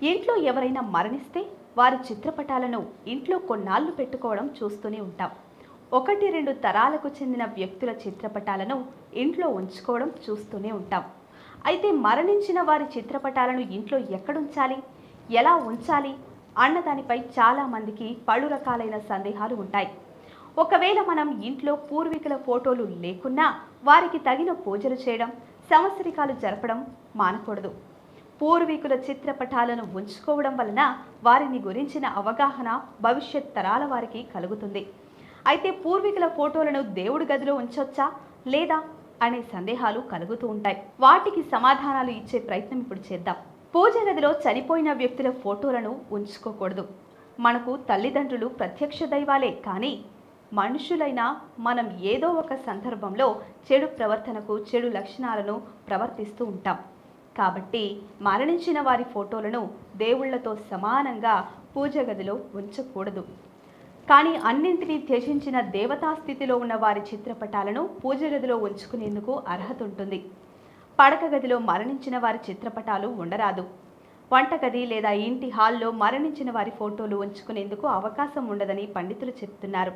ఇంట్లో ఎవరైనా మరణిస్తే వారి చిత్రపటాలను ఇంట్లో కొన్నాళ్ళు పెట్టుకోవడం చూస్తూనే ఉంటాం. ఒకటి రెండు తరాలకు చెందిన వ్యక్తుల చిత్రపటాలను ఇంట్లో ఉంచుకోవడం చూస్తూనే ఉంటాం. అయితే మరణించిన వారి చిత్రపటాలను ఇంట్లో ఎక్కడుంచాలి, ఎలా ఉంచాలి అన్నదానిపై చాలామందికి పలు రకాలైన సందేహాలు ఉంటాయి. ఒకవేళ మనం ఇంట్లో పూర్వీకుల ఫోటోలు లేకున్నా వారికి తగిన పూజలు చేయడం, సంవత్సరికాలు జరపడం మానకూడదు. పూర్వీకుల చిత్రపటాలను ఉంచుకోవడం వలన వారిని గురించిన అవగాహన భవిష్యత్ తరాల వారికి కలుగుతుంది. అయితే పూర్వీకుల ఫోటోలను దేవుడి గదిలో ఉంచొచ్చా లేదా అనే సందేహాలు కలుగుతూ ఉంటాయి. వాటికి సమాధానాలు ఇచ్చే ప్రయత్నం ఇప్పుడు చేద్దాం. పూజ గదిలో చనిపోయిన వ్యక్తుల ఫోటోలను ఉంచుకోకూడదు. మనకు తల్లిదండ్రులు ప్రత్యక్ష దైవాలే, కానీ మనుషులైనా మనం ఏదో ఒక సందర్భంలో చెడు ప్రవర్తనకు, చెడు లక్షణాలను ప్రవర్తిస్తూ ఉంటాం. కాబట్టి మరణించిన వారి ఫోటోలను దేవుళ్లతో సమానంగా పూజ గదిలో ఉంచకూడదు. కానీ అన్నింటినీ త్యజించిన దేవతా స్థితిలో ఉన్న వారి చిత్రపటాలను పూజ గదిలో ఉంచుకునేందుకు అర్హత ఉంటుంది. పడక గదిలో మరణించిన వారి చిత్రపటాలు ఉండరాదు. వంటగది లేదా ఇంటి హాల్లో మరణించిన వారి ఫోటోలు ఉంచుకునేందుకు అవకాశం ఉండదని పండితులు చెప్తున్నారు.